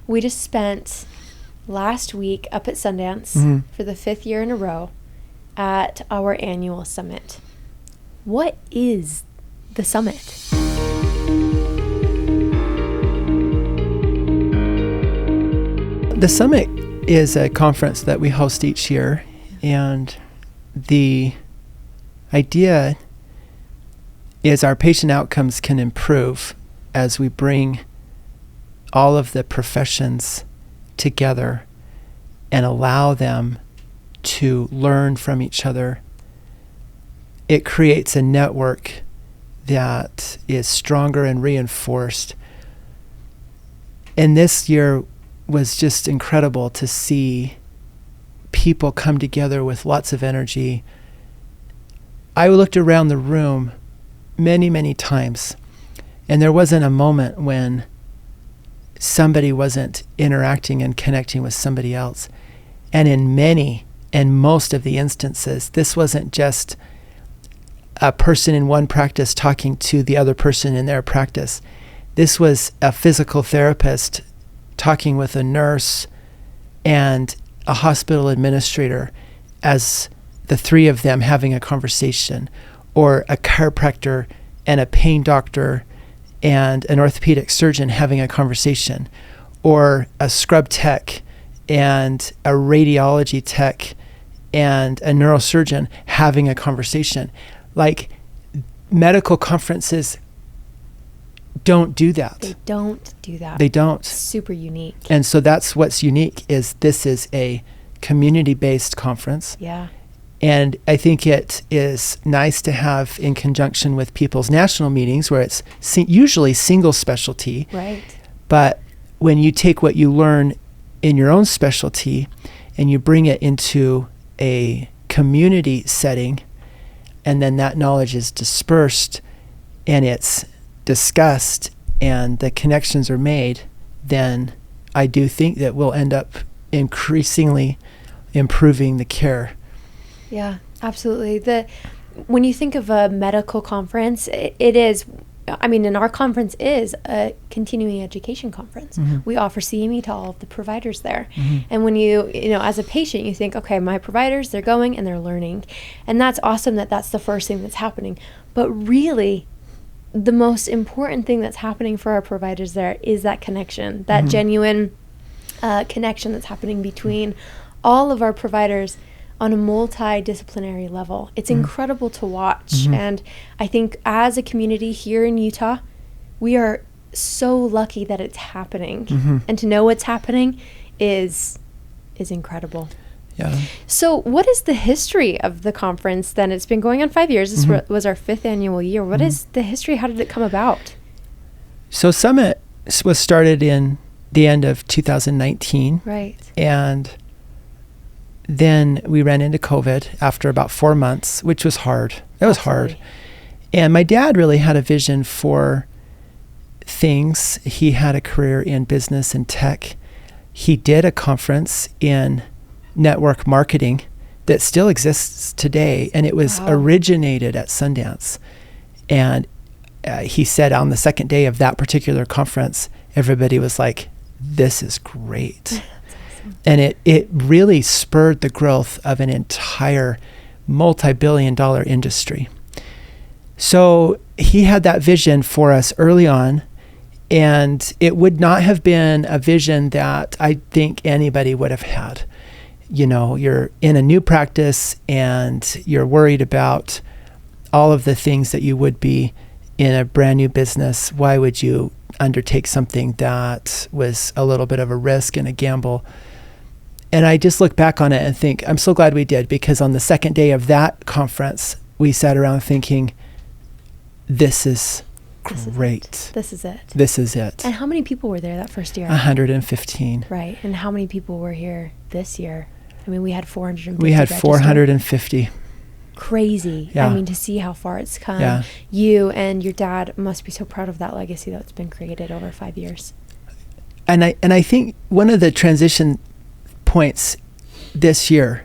We just spent last week up at Sundance for the 5th year in a row at our annual summit. What is the summit? The summit is a conference that we host each year, and the idea is our patient outcomes can improve as we bring all of the professions together and allow them to learn from each other. It creates a network that is stronger and reinforced. And this year was just incredible to see people come together with lots of energy. I looked around the room many, many times, and there wasn't a moment when somebody wasn't interacting and connecting with somebody else. And in many and most of the instances, this wasn't just a person in one practice talking to the other person in their practice. This was a physical therapist talking with a nurse and a hospital administrator, as the three of them having a conversation, or a chiropractor and a pain doctor and an orthopedic surgeon having a conversation, or a scrub tech and a radiology tech and a neurosurgeon having a conversation. Like, medical conferences don't do that. They don't do that. They don't. It's super unique. And so that's what's unique, is this is a community-based conference. Yeah. And I think it is nice to have in conjunction with people's national meetings, where it's usually single specialty. Right. But when you take what you learn in your own specialty and you bring it into a community setting, and then that knowledge is dispersed and it's discussed and the connections are made, then I do think that we'll end up increasingly improving the care. Yeah, absolutely. When you think of a medical conference, it is, I mean, and our conference is a continuing education conference. We offer CME to all of the providers there. And when you know, as a patient, you think, okay, my providers, they're going and they're learning. And that's awesome that that's the first thing that's happening. But really, the most important thing that's happening for our providers there is that connection, that genuine connection that's happening between all of our providers on a multidisciplinary level. It's incredible to watch. And I think as a community here in Utah, we are so lucky that it's happening. And to know what's happening is incredible. Yeah. So what is the history of the conference then? It's been going on 5 years. This was our 5th annual year. What is the history? How did it come about? So Summit was started in the end of 2019. Right. And then we ran into COVID after about 4 months, which was hard. It was hard. And my dad really had a vision for things. He had a career in business and tech. He did a conference in network marketing that still exists today, and it was originated at Sundance. And he said on the second day of that particular conference, everybody was like, this is great. And it really spurred the growth of an entire multi-billion-dollar industry. So he had that vision for us early on, and it would not have been a vision that I think anybody would have had. You know, you're in a new practice and you're worried about all of the things that you would be in a brand new business. Why would you undertake something that was a little bit of a risk and a gamble? And I just look back on it and think, I'm so glad we did, because on the second day of that conference, we sat around thinking, this is great. This is it. This is it. And how many people were there that first year? 115. Right. And how many people were here this year? I mean, we had 450. We had 450. Crazy. Yeah. I mean, to see how far it's come. Yeah. You and your dad must be so proud of that legacy that's been created over 5 years. And I think one of the transition points this year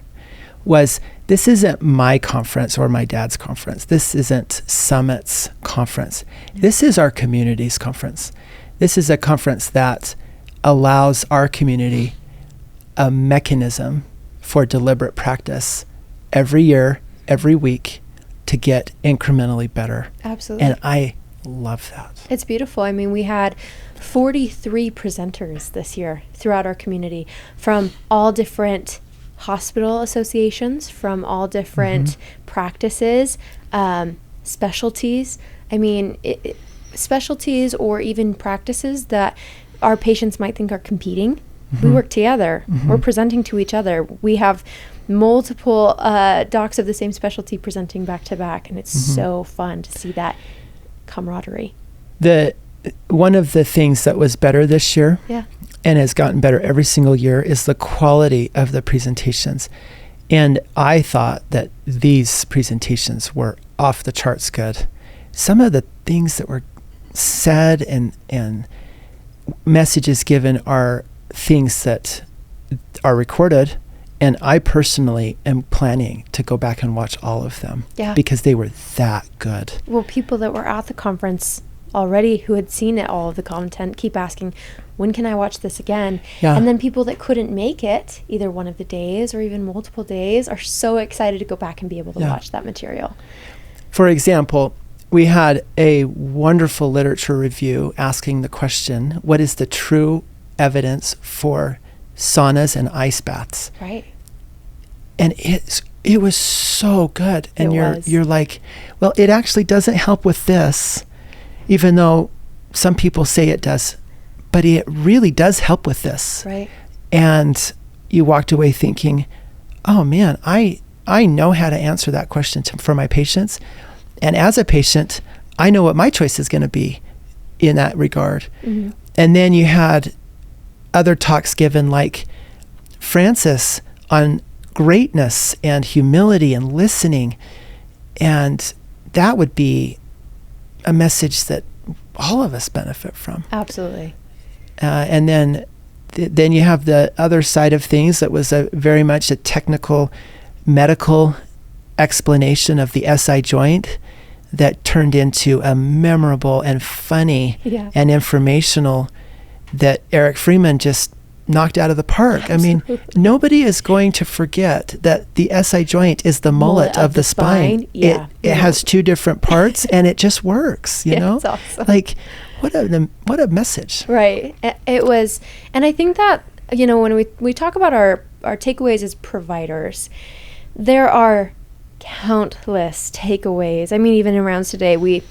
was, this isn't my conference or my dad's conference. This isn't Summit's conference. This is our community's conference. This is a conference that allows our community a mechanism for deliberate practice every year, every week, to get incrementally better. Absolutely. And I love that. It's beautiful. I mean, we had 43 presenters this year throughout our community from all different hospital associations, from all different practices, specialties. I mean, specialties or even practices that our patients might think are competing. We work together. We're presenting to each other. We have multiple docs of the same specialty presenting back to back, and it's so fun to see that camaraderie. One of the things that was better this year, and has gotten better every single year, is the quality of the presentations. And I thought that these presentations were off the charts good. Some of the things that were said and messages given are things that are recorded, and I personally am planning to go back and watch all of them because they were that good. Well, people that were at the conference already who had seen it, all of the content, keep asking, when can I watch this again? And then people that couldn't make it either one of the days or even multiple days are so excited to go back and be able to watch that material. For example, we had a wonderful literature review asking the question, what is the true evidence for saunas and ice baths? Right. And it was so good. And you're like, well, it actually doesn't help with this, even though some people say it does, but it really does help with this. Right. And you walked away thinking, oh man, I know how to answer that question for my patients. And as a patient, I know what my choice is going to be in that regard. And then you had other talks given, like Francis on greatness and humility and listening. And that would be a message that all of us benefit from. Absolutely. And then you have the other side of things that was very much a technical medical explanation of the SI joint that turned into a memorable and funny and informational that Eric Freeman just knocked out of the park. Absolutely. I mean, nobody is going to forget that the SI joint is the mullet of the spine. It has two different parts and it just works, you know? It's awesome. Like, what a message. Right. It was, and I think that, you know, when we talk about our takeaways as providers, there are countless takeaways. I mean, even in rounds today, we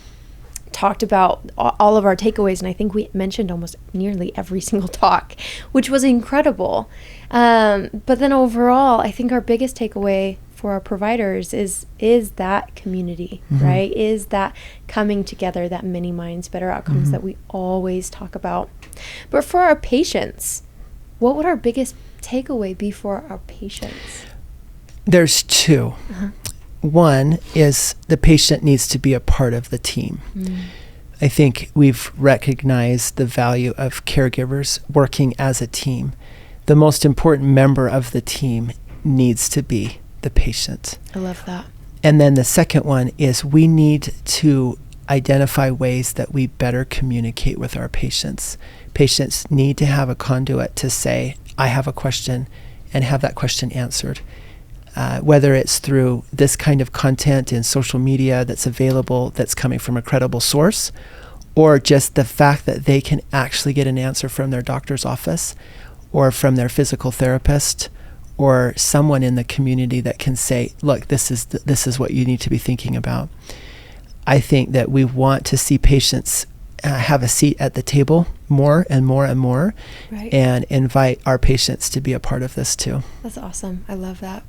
talked about all of our takeaways, and I think we mentioned almost nearly every single talk, which was incredible. But then overall, I think our biggest takeaway for our providers is that community, right? Is that coming together, that many minds, better outcomes that we always talk about. But for our patients, what would our biggest takeaway be for our patients? There's two. One is the patient needs to be a part of the team. I think we've recognized the value of caregivers working as a team. The most important member of the team needs to be the patient. I love that. And then the second one is we need to identify ways that we better communicate with our patients. Patients need to have a conduit to say, I have a question, and have that question answered. Whether it's through this kind of content in social media that's available, that's coming from a credible source, or just the fact that they can actually get an answer from their doctor's office or from their physical therapist or someone in the community that can say, look, this is what you need to be thinking about. I think that we want to see patients have a seat at the table more and more and more, right, and invite our patients to be a part of this too. That's awesome. I love that.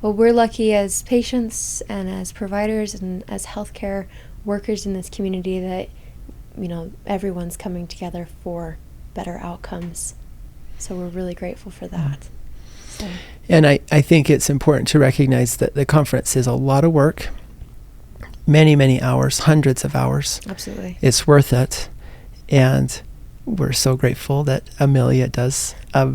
Well, we're lucky as patients and as providers and as healthcare workers in this community that, you know, everyone's coming together for better outcomes. So we're really grateful for that. So. And I think it's important to recognize that the conference is a lot of work, many, many hours, hundreds of hours. Absolutely. It's worth it. And we're so grateful that Amelia does a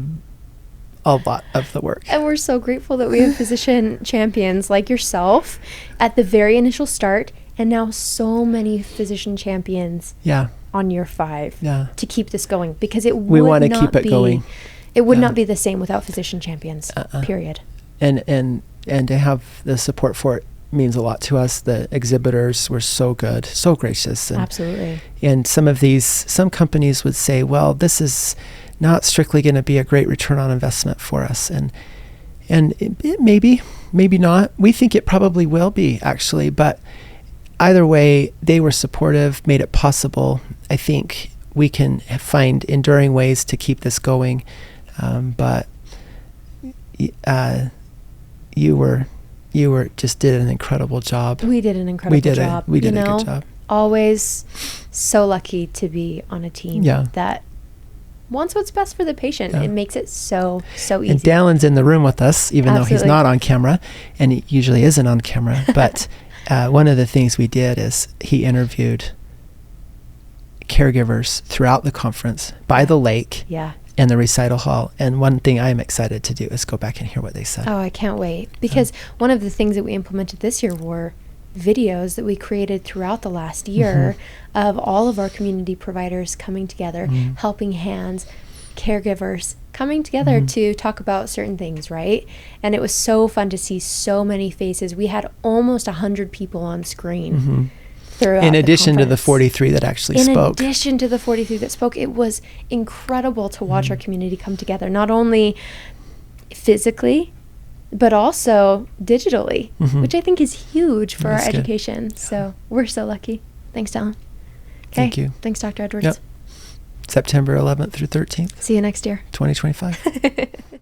lot of the work. And we're so grateful that we have physician champions like yourself at the very initial start, and now so many physician champions on year 5 Yeah. to keep this going, because it We would wanna not keep it be, going. it would Yeah. not be the same without physician champions, period. And to have the support for it means a lot to us. The exhibitors were so good, so gracious. And, Absolutely. And some companies would say, well, this is not strictly going to be a great return on investment for us. And it maybe not. We think it probably will be, actually. But either way, they were supportive, made it possible. I think we can find enduring ways to keep this going. But you just did an incredible job. We did an incredible job. We did a good job. Always so lucky to be on a team that wants what's best for the patient. Yeah. It makes it so easy. And Dallin's in the room with us, even though he's not on camera, and he usually isn't on camera. But one of the things we did is he interviewed caregivers throughout the conference by the lake. Yeah. And the recital hall. And one thing I'm excited to do is go back and hear what they said. Oh, I can't wait. Because one of the things that we implemented this year were videos that we created throughout the last year of all of our community providers coming together, helping hands, caregivers coming together to talk about certain things, right? And it was so fun to see so many faces. We had almost 100 people on screen. In addition to the 43 that actually spoke. In addition to the 43 that spoke, it was incredible to watch our community come together, not only physically, but also digitally, which I think is huge for our education. So we're so lucky. Thanks, Dallin. Thank you. Thanks, Dr. Edwards. Yep. September 11th through 13th. See you next year. 2025.